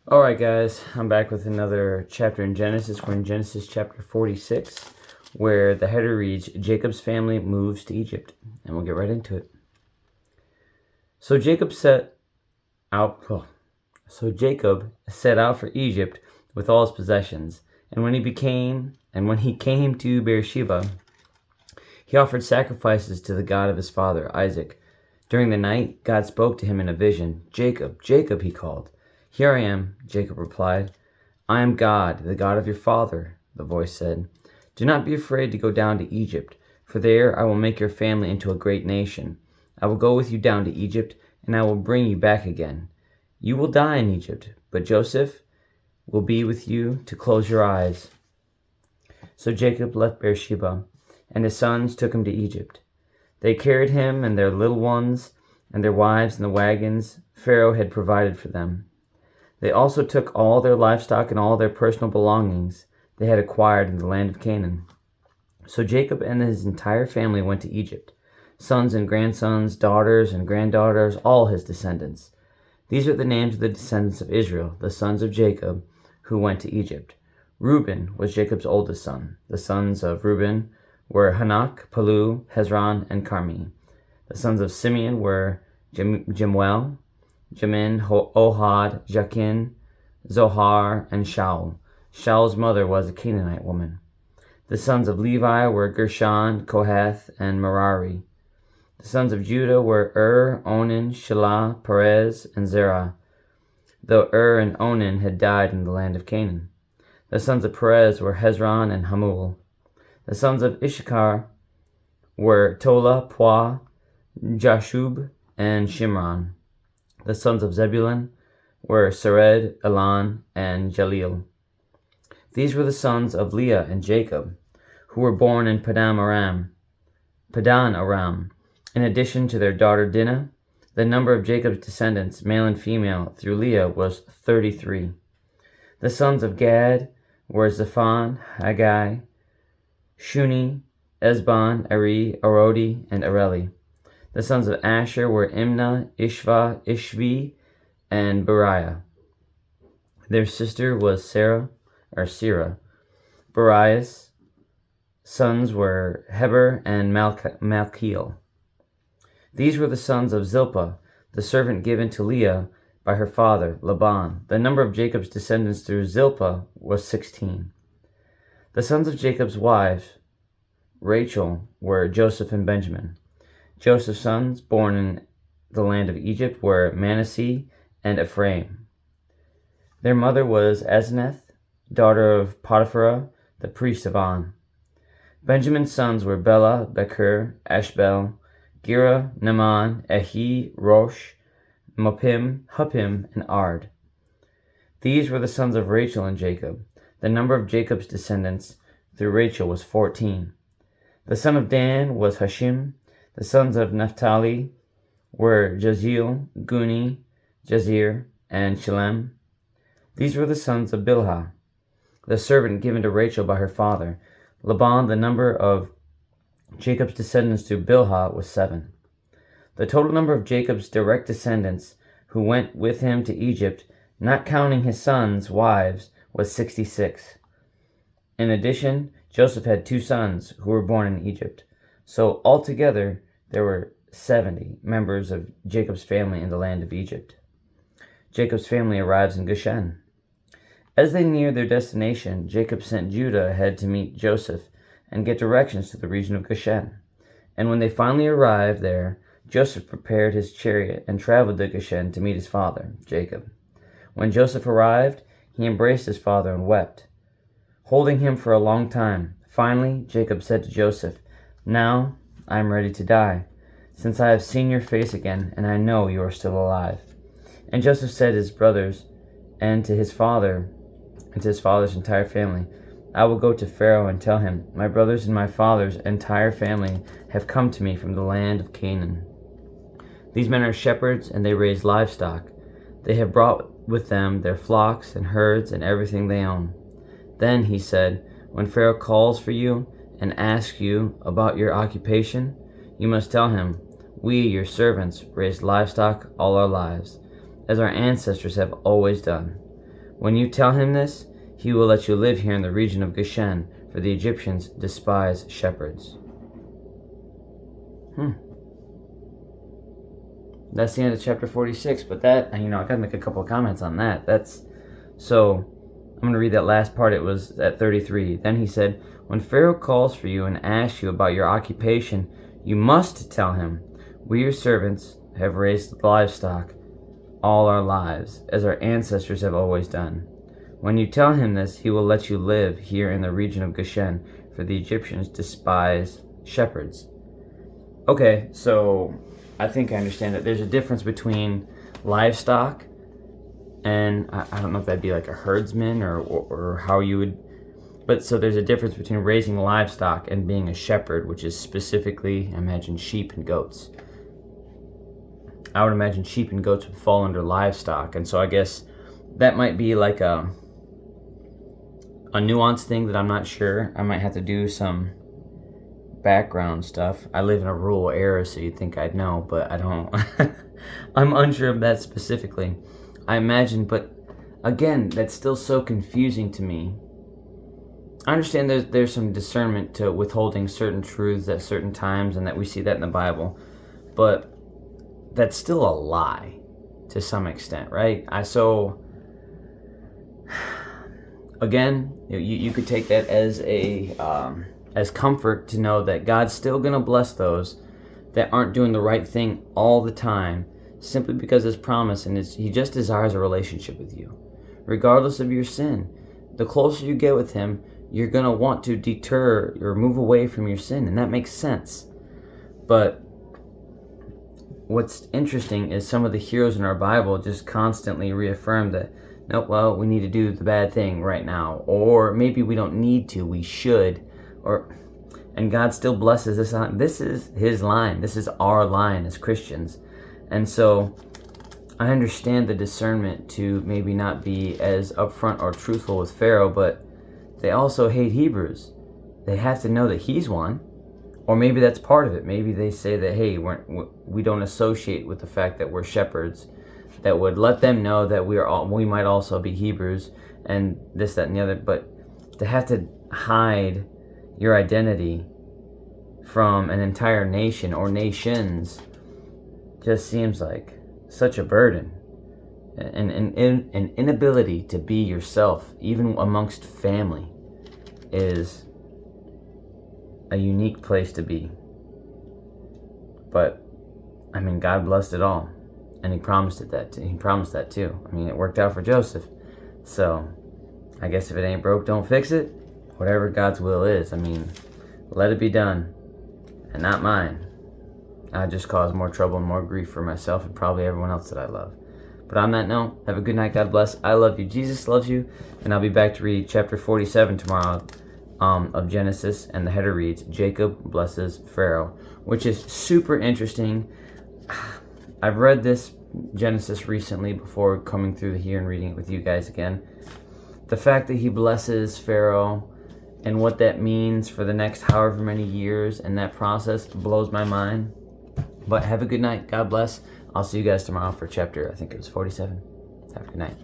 Alright, guys, I'm back with another chapter in Genesis. We're in Genesis chapter 46, where the header reads, Jacob's family moves to Egypt. And we'll get right into it. So Jacob set out for Egypt with all his possessions. And when he came to Beersheba, he offered sacrifices to the God of his father, Isaac. During the night, God spoke to him in a vision. Jacob, Jacob, he called. Here I am, Jacob replied. I am God, the God of your father, the voice said. Do not be afraid to go down to Egypt, for there I will make your family into a great nation. I will go with you down to Egypt, and I will bring you back again. You will die in Egypt, but Joseph will be with you to close your eyes. So Jacob left Beersheba, and his sons took him to Egypt. They carried him and their little ones and their wives in the wagons Pharaoh had provided for them. They also took all their livestock and all their personal belongings they had acquired in the land of Canaan. So Jacob and his entire family went to Egypt, sons and grandsons, daughters and granddaughters, all his descendants. These are the names of the descendants of Israel, the sons of Jacob, who went to Egypt. Reuben was Jacob's oldest son. The sons of Reuben were Hanok, Palu, Hezron, and Carmi. The sons of Simeon were Jemuel, Jamin, Ohad, Jachin, Zohar, and Shaul. Shaul's mother was a Canaanite woman. The sons of Levi were Gershon, Kohath, and Merari. The sons of Judah were Onan, Shelah, Perez, and Zerah, though and Onan had died in the land of Canaan. The sons of Perez were Hezron and Hamul. The sons of Issachar were Tola, Puah, Jashub, and Shimron. The sons of Zebulun were Sered, Elon, and Jalil. These were the sons of Leah and Jacob, who were born in Padan Aram. In addition to their daughter Dinah, the number of Jacob's descendants, male and female, through Leah was 33. The sons of Gad were Zephon, Haggai, Shuni, Esbon, Eri, Arodi, and Areli. The sons of Asher were Imnah, Ishva, Ishvi, and Beriah. Their sister was Sarah. Beriah's sons were Heber and Malchiel. These were the sons of Zilpah, the servant given to Leah by her father, Laban. The number of Jacob's descendants through Zilpah was 16. The sons of Jacob's wives, Rachel, were Joseph and Benjamin. Joseph's sons, born in the land of Egypt, were Manasseh and Ephraim. Their mother was Asenath, daughter of Potiphera, the priest of On. Benjamin's sons were Bela, Becher, Ashbel, Gera, Naaman, Ehi, Rosh, Mopim, Huppim, and Ard. These were the sons of Rachel and Jacob. The number of Jacob's descendants through Rachel was 14. The son of Dan was Hashim. The sons of Naphtali were Jaziel, Guni, Jazir, and Shilem. These were the sons of Bilhah, the servant given to Rachel by her father, Laban. The number of Jacob's descendants through Bilhah was 7. The total number of Jacob's direct descendants who went with him to Egypt, not counting his sons' wives, was 66. In addition, Joseph had 2 sons who were born in Egypt. So altogether, there were 70 members of Jacob's family in the land of Egypt. Jacob's family arrives in Goshen. As they neared their destination, Jacob sent Judah ahead to meet Joseph and get directions to the region of Goshen. And when they finally arrived there, Joseph prepared his chariot and traveled to Goshen to meet his father, Jacob. When Joseph arrived, he embraced his father and wept, holding him for a long time. Finally, Jacob said to Joseph, Now I am ready to die, since I have seen your face again, and I know you are still alive. And Joseph said to his brothers and to his father and to his father's entire family, I will go to Pharaoh and tell him, My brothers and my father's entire family have come to me from the land of Canaan. These men are shepherds, and they raise livestock. They have brought with them their flocks and herds and everything they own. Then, he said, when Pharaoh calls for you and asks you about your occupation, you must tell him, We, your servants, raised livestock all our lives, as our ancestors have always done. When you tell him this, he will let you live here in the region of Goshen, for the Egyptians despise shepherds. That's the end of chapter 46, but that, I gotta make a couple of comments on that. So I'm gonna read that last part. It was at 33. Then he said, when Pharaoh calls for you and asks you about your occupation, you must tell him, we your servants have raised livestock all our lives, as our ancestors have always done. When you tell him this, he will let you live here in the region of Goshen, for the Egyptians despise shepherds. Okay, so I think I understand that there's a difference between livestock and I don't know if that'd be like a herdsman or how you would, but so there's a difference between raising livestock and being a shepherd, which is specifically, I imagine, sheep and goats. I would imagine sheep and goats would fall under livestock, and so I guess that might be like a nuanced thing that I'm not sure. I might have to do some background stuff. I live in a rural area, so you'd think I'd know, but I don't. I'm unsure of that specifically. I imagine, but again, that's still so confusing to me. I understand there's some discernment to withholding certain truths at certain times, and that we see that in the Bible, but that's still a lie to some extent, right? Again, you could take that as as comfort to know that God's still going to bless those that aren't doing the right thing all the time, simply because His promise, and He just desires a relationship with you, regardless of your sin. The closer you get with Him, you're going to want to deter or move away from your sin, and that makes sense. But what's interesting is some of the heroes in our Bible just constantly reaffirm that, nope, well, we need to do the bad thing right now, or maybe we don't need to, we should, and God still blesses this on. This is His line. This is our line as Christians. And so I understand the discernment to maybe not be as upfront or truthful with Pharaoh, but they also hate Hebrews. They have to know that he's one. Or maybe that's part of it. Maybe they say that, hey, we don't associate with the fact that we're shepherds. That would let them know that we might also be Hebrews and this, that, and the other. But to have to hide your identity from an entire nation or nations just seems like such a burden. An inability to be yourself, even amongst family, is a unique place to be. But I mean, God blessed it all, and He promised that too. I mean, it worked out for Joseph. So I guess if it ain't broke, don't fix it. Whatever God's will is, I mean, let it be done, and not mine. I just cause more trouble and more grief for myself and probably everyone else that I love. But on that note, have a good night. God bless. I love you. Jesus loves you. And I'll be back to read chapter 47 tomorrow of Genesis. And the header reads, Jacob blesses Pharaoh, which is super interesting. I've read this Genesis recently before coming through here and reading it with you guys again. The fact that he blesses Pharaoh and what that means for the next however many years and that process blows my mind. But have a good night. God bless. I'll see you guys tomorrow for chapter, I think it was 47. Have a good night.